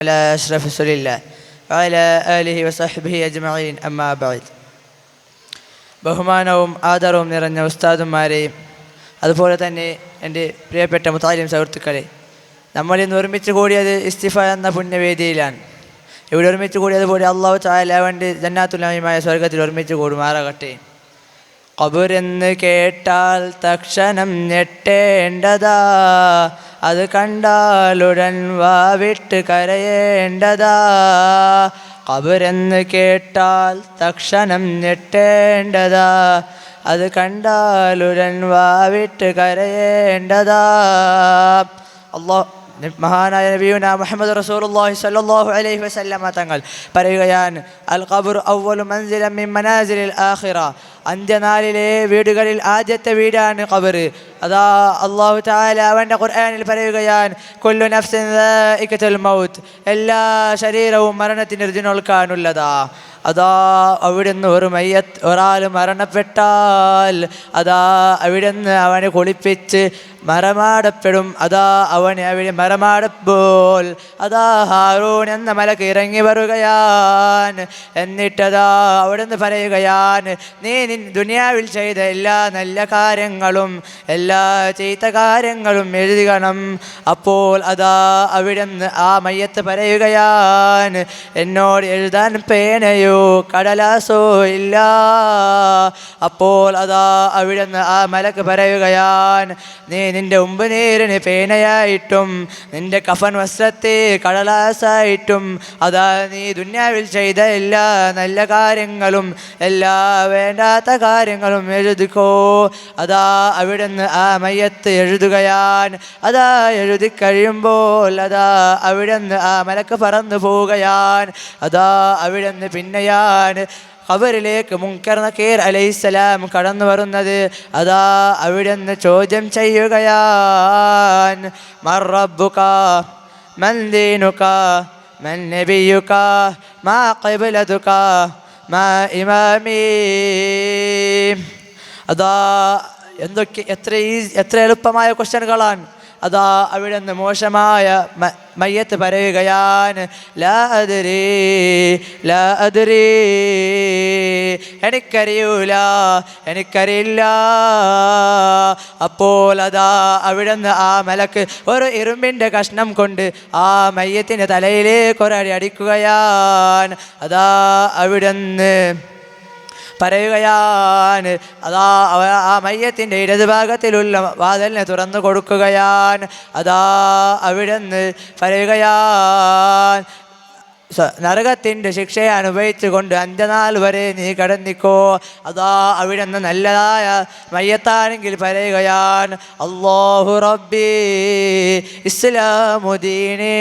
على أشرف رسول الله وعلى آله وصحبه أجمعين أما بعد. ബഹുമാനവും ആദരവും നിറഞ്ഞ ഉസ്താദുമാരെയും അതുപോലെ തന്നെ എൻ്റെ പ്രിയപ്പെട്ട മുതാലിം സുഹൃത്തുക്കളെ, നമ്മളിന്ന് ഒരുമിച്ച് കൂടിയത് ഇസ്തിഫ എന്ന പുണ്യവേദിയിലാണ്. ഇവിടെ ഒരുമിച്ച് കൂടിയതുപോലെ അള്ളാഹു തആല അവൻ്റെ ജന്നാത്തുൽ നഈമായ സ്വർഗത്തിൽ ഒരുമിച്ച് കൂടുമാറാകട്ടെ. ഖബറെന്ന് കേട്ടാൽ തക്ഷണം ഞെട്ടേണ്ടതാ, അത് കണ്ടാലുടൻ വാവിട്ട് കരയേണ്ടതാ. ഖബറെന്ന് കേട്ടാൽ തക്ഷണം ഞെട്ടേണ്ടതാ, അത് കണ്ടാലുടൻ വാവിട്ട് കരയേണ്ടതാ. മഹാനായ നബിയുനാ മുഹമ്മദ് റസൂലുള്ളാഹി സ്വല്ലല്ലാഹു അലൈഹി വസല്ലമ തങ്ങൾ പറയുകയാണ്, അൽ ഖബ്റു അവ്വലു മൻസിലൻ മിൻ മനാസിലിൽ ആഖിറ. അന്ത്യനാളിലെ വീടുകളിൽ ആദ്യത്തെ വീടാണ് ഖബർ. അതാ അല്ലാഹു തആല അവൻ്റെ ഖുർആനിൽ പറയുകയാണ്, കുല്ലു നഫ്സിൻ ദാഇഖത്തുൽ മൗത്ത്. എല്ലാ ശരീരവും മരണത്തിന് രുചിനോൽക്കാനുള്ളതാ. അതാ അവിടുന്ന് ഒരാൾ മരണപ്പെട്ടാൽ അതാ അവിടുന്ന് അവനെ കുളിപ്പിച്ച് മറമാടപ്പെടും. അതാ അവനെ അവിടെ മറമാടപ്പോൾ അതാ ഹാറൂൻ എന്ന മലക്ക് ഇറങ്ങി വരുകയാണ്. എന്നിട്ടതാ അവിടുന്ന് പറയുകയാണ്, നീ ദുനിയാവിൽ ചെയ്ത എല്ലാ നല്ല കാര്യങ്ങളും എല്ലാ ചീത്ത കാര്യങ്ങളും എഴുതിക്കണം. അപ്പോൾ അതാ അവിടുന്ന് ആ മയ്യത്ത് പറയുകയാണ്, എന്നോട് എഴുതാൻ പേനയോ കടലാസോ ഇല്ല. അപ്പോൾ അതാ അവിടുന്ന് ആ മലക്ക് പറയുകയാണ്, നീ നിന്റെ ഉമ്പുനീരിന് പേനയായിട്ടും നിന്റെ കഫൻ വസ്ത്രത്തെ കടലാസായിട്ടും അതാ നീ ദുനിയാവിൽ ചെയ്ത എല്ലാ നല്ല കാര്യങ്ങളും എല്ലാ വേണ്ടാത്ത കാര്യങ്ങളും എഴുതിക്കോ. അതാ അവിടുന്ന് ആ മയ്യത്ത് എഴുതുകയാണ്. അതാ എഴുതി കഴിയുമ്പോൾ അതാ അവിടുന്ന് ആ മലക്ക് പറന്നു പോവുകയാണ്. അതാ അവിടുന്ന് പിന്നെയാണ് ഖബറിലേക്ക് മുൻകർ നകീർ അലൈഹിസ്സലാം കടന്നു വരുന്നത്. അതാ അവിടുന്ന് ചോദ്യം ചെയ്യുകയാണ്, മർ റബ്ബുക മൻ ദീനുക മൻ നബിയുക മാ ഖിബ്ലതുക മാ ഇമാമി. അതാ എത്ര എളുപ്പമായ ക്വസ്റ്റ്യനുകളാണ്. അതാ അവിടുന്ന് മോശമായ മയ്യത്ത് പറയുകയാണ്, ലാ അദ്രി ലാ അദ്രി, എനിക്കറിയില്ല. അപ്പോൾ അതാ അവിടുന്ന് ആ മലക്ക് ഒരു ഇരുമ്പിൻ്റെ കഷ്ണം കൊണ്ട് ആ മയ്യത്തിൻ്റെ തലയിലേക്ക് ഒരടി അടിക്കുകയാണ്. അതാ അവിടുന്ന് പറയുകയാണ്, അതാ ആ മയ്യത്തിൻ്റെ ഇടതുഭാഗത്തിലുള്ള വാതിലിനെ തുറന്നു കൊടുക്കുകയാണ്. അതാ അവിടുന്ന് പറയുകയാണ്, നരകത്തിൻ്റെ ശിക്ഷയെ അനുഭവിച്ചുകൊണ്ട് അന്ത്യനാൾ വരെ നീ കടന്നിക്കോ. അതാ അവിടുന്ന് നല്ലതായ മയ്യത്താണെങ്കിൽ പറയുകയാണ്, അല്ലാഹു റബ്ബി ഇസ്ലാമു ദീനി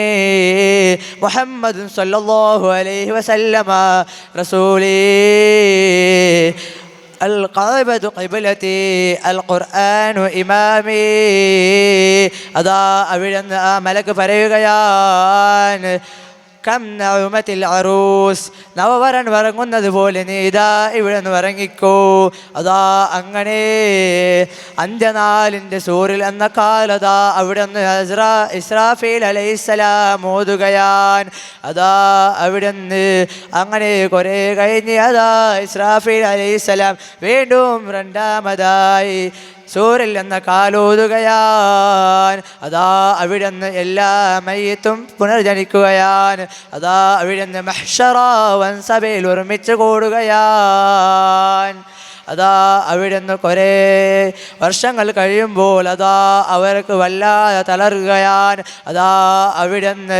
മുഹമ്മദ് സ്വല്ലല്ലാഹു അലൈഹി വസല്ലമ റസൂലി അൽ ഖഅബതു ഖിബ്ലതി അൽ ഖുർആനു ഇമാമി. അതാ അവിടുന്ന് ആ മലക്ക് പറയുകയാണ്, കം നഉമത്തിൽ അറൂസ്, നവവരൻ വറങ്ങുന്നത് പോലെ നീ ഇതാ ഇവിടെ നിന്ന് വറങ്ങിക്കോ. അതാ അങ്ങനെ അന്ത്യനാളിൻ്റെ സൂറിൽ എന്ന കാലതാ അവിടെ നിന്ന് ഇസ്രാഫീൽ അലൈഹിസ്സലാം ഓതുകയാണ്. അതാ അവിടെ നിന്ന് അങ്ങനെ കുറേ കഴിഞ്ഞ് അതാ ഇസ്രാഫീൽ അലൈഹിസ്സലാം വീണ്ടും രണ്ടാമതായി സൂറിൽ എന്ന കാലോതുകയാണ്. അതാ അവിടുന്ന് എല്ലാ മയ്യത്തും പുനർജനിക്കുകയാണ്. അതാ അവിടുന്ന് മഹ്ശറ വൻസഭയിൽ ഒരുമിച്ച് കൂടുകയാണ്. അതാ അവിടുന്ന് കുറേ വർഷങ്ങൾ കഴിയുമ്പോൾ അതാ അവർക്ക് വല്ലാതെ തളരുകയാണ്. അതാ അവിടുന്ന്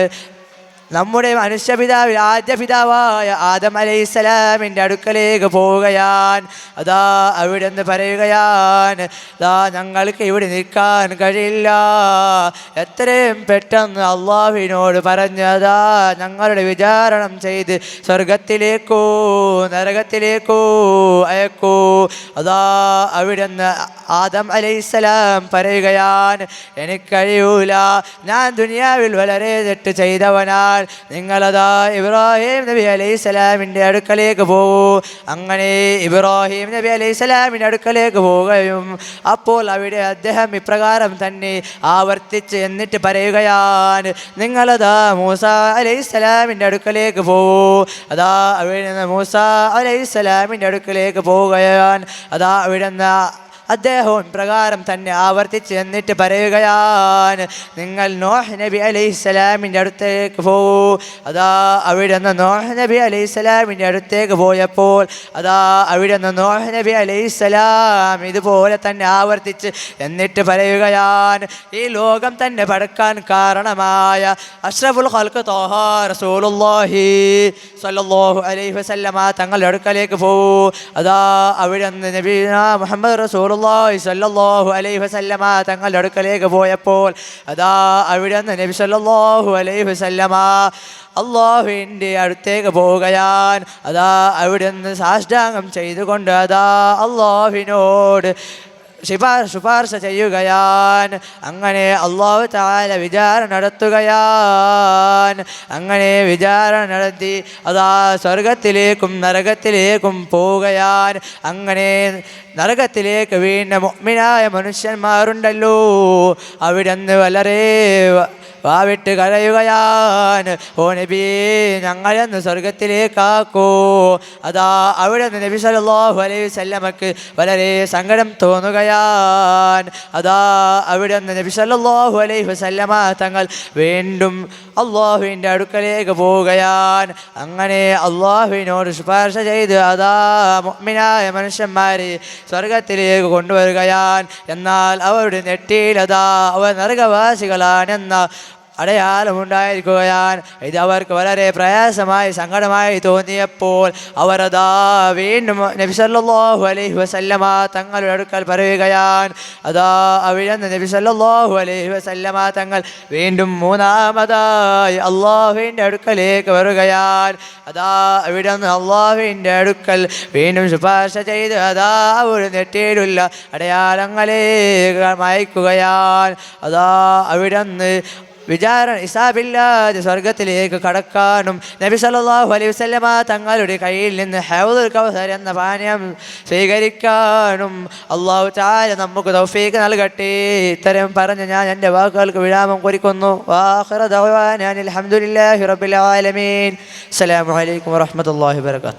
നമ്മുടെ മനുഷ്യപിതാവിൽ ആദ്യ പിതാവായ ആദം അലൈഹിസ്സലാമിൻ്റെ അടുക്കലേക്ക് പോവുകയാണ്. അതാ അവിടുന്ന് പറയുകയാണ്, അതാ ഞങ്ങൾക്ക് ഇവിടെ നിൽക്കാൻ കഴിയില്ല. എത്രയും പെട്ടെന്ന് അള്ളാഹുവിനോട് പറഞ്ഞതാ ഞങ്ങളുടെ വിചാരണം ചെയ്ത് സ്വർഗത്തിലേക്കോ നരകത്തിലേക്കോ അയക്കൂ. അതാ അവിടുന്ന് ആദം അലൈഹിസ്സലാം പറയുകയാണ്, എനിക്കഴിയൂല, ഞാൻ ദുനിയാവിൽ വളരെ തെറ്റ് ചെയ്തവനാണ്. നിങ്ങളതാ ഇബ്രാഹിം നബി അലൈഹിസ്സലാമിൻ്റെ അടുക്കലേക്ക് പോകൂ. അങ്ങനെ ഇബ്രാഹിം നബി അലൈഹിസ്സലാമിൻ്റെ അടുക്കലേക്ക് പോവുകയും അപ്പോൾ അവിടെ അദ്ദേഹം ഇപ്രകാരം തന്നെ ആവർത്തിച്ച് എന്നിട്ട് പറയുകയാണ്, നിങ്ങളതാ മൂസ അലൈഹിസ്സലാമിൻ്റെ അടുക്കലേക്ക് പോകൂ. അതാ അവിടെ നിന്ന് മൂസ അലൈഹിസ്സലാമിൻ്റെ അടുക്കലേക്ക് പോവുകയാണ്. അതാ അവിടെ നിന്ന് അദ്ദേഹവും പ്രകാരം തന്നെ ആവർത്തിച്ച് എന്നിട്ട് പറയുകയാണ്, നിങ്ങൾ നോഹ് നബി അലൈഹിസ്സലാമിൻ്റെ അടുത്തേക്ക് പോകൂ. അതാ അവിടെ നിന്ന് നോഹ് നബി അലൈഹിസ്സലാമിൻ്റെ അടുത്തേക്ക് പോയപ്പോൾ അതാ അവിടെ നിന്ന് നോഹ് നബി അലൈഹിസ്സലാം ഇതുപോലെ തന്നെ ആവർത്തിച്ച് എന്നിട്ട് പറയുകയാണ്, ഈ ലോകം തന്നെ പടക്കാൻ കാരണമായ അഷ്റഫുൽ ഖൽഖ് ത്വാഹ റസൂലുള്ളാഹി സ്വല്ലല്ലാഹു അലൈഹി വസല്ലമ തങ്ങളുടെ അടുക്കലേക്ക് പോകൂ. അതാ അവിടെ നിന്ന് നബിനാ മുഹമ്മദ് റസൂലുള്ളാഹി സ്വല്ലല്ലാഹു അലൈഹി വസല്ലമ തങ്ങളുടെ അടുക്കലേക്ക് പോയപ്പോൾ അതാ അവിടെ നിന്ന് നബി സ്വല്ലല്ലാഹു അലൈഹി വസല്ലമ അള്ളാഹുവിൻ്റെ അടുത്തേക്ക് പോവുകയാണ്. അതാ അവിടെ നിന്ന് സാഷ്ടാംഗം ചെയ്തുകൊണ്ട് അതാ അള്ളാഹുവിനോട് ശുപാർശ ചെയ്യുകയാണ്. അങ്ങനെ അല്ലാഹു തആല വിചാരണ നടത്തുകയാണ്. അങ്ങനെ വിചാരണ നടത്തി അതാ സ്വർഗത്തിലേക്കും നരകത്തിലേക്കും പോവുകയാണ്. അങ്ങനെ നരകത്തിലേക്ക് വീണ്ട മുഅ്മിനായ മനുഷ്യന്മാരുണ്ടല്ലോ, അവിടെ നിന്ന് വളരെ വാവിട്ട് കരയുകയാണ്, ഓ നബി ഞങ്ങളെന്ന് സ്വർഗത്തിലേക്കാക്കൂ. അതാ അവിടെ നിന്ന് നബി സല്ലല്ലാഹു അലൈഹി വസല്ലമക്ക് വളരെ സങ്കടം തോന്നുകയാണ്. അതാ അവിടെ നിന്ന് നബി സല്ലല്ലാഹു അലൈഹി വസല്ലമ തങ്ങൾ വീണ്ടും അള്ളാഹുവിൻ്റെ അടുക്കലേക്ക് പോവുകയാണ്. അങ്ങനെ അള്ളാഹുവിനോട് ശുപാർശ ചെയ്ത് അതാ മുഅ്മിനായ മനുഷ്യന്മാരെ സ്വർഗത്തിലേക്ക് കൊണ്ടുവരികയാണ്. എന്നാൽ അവരുടെ നെറ്റിയിലതാ അവർ നരകവാസികളാണെന്ന അടയാളമുണ്ടായിരിക്കുകയാണ്. ഇത് അവർക്ക് വളരെ പ്രയാസമായി സങ്കടമായി തോന്നിയപ്പോൾ അവരതാ വീണ്ടും നബി സല്ലല്ലാഹു അലൈഹി വസല്ലമ തങ്ങളുടെ അടുക്കൽ പറയുകയാണ്. അതാ അവിടെ നിന്ന് നബി സല്ലല്ലാഹു അലൈഹി വസല്ലമ തങ്ങൾ വീണ്ടും മൂന്നാമതായി അള്ളാഹുവിൻ്റെ അടുക്കലേക്ക് വരികയാണ്. അതാ അവിടെ നിന്ന് അള്ളാഹുവിൻ്റെ അടുക്കൽ വീണ്ടും ശുപാർശ ചെയ്ത് അതാ ഒരു നെറ്റിയിലുള്ള അടയാളങ്ങളെ അയക്കുകയാണ്. അതാ അവിടെ നിന്ന് വിചാരണ ഹിസാബില്ലാതെ സ്വർഗത്തിലേക്ക് കടക്കാനും നബി സല്ലല്ലാഹു അലൈഹി വസല്ലമ തങ്ങളുടെ കയ്യിൽ നിന്ന് ഹൗദുൽ കൗസർ എന്ന പാനീയം സ്വീകരിക്കാനും അല്ലാഹു തആല നമുക്ക് തൗഫീഖ് നൽകട്ടെ. ഇത്തരം പറഞ്ഞ് ഞാൻ എൻ്റെ വാക്കുകൾക്ക് വിരാമം കുറിക്കുന്നു. വാഖിറു ദഅ്വാനാ അൽഹംദുലില്ലാഹി റബ്ബിൽ ആലമീൻ. അസ്സലാമു അലൈക്കും വറഹ്മത്തുള്ളാഹി വബറകാതുഹു.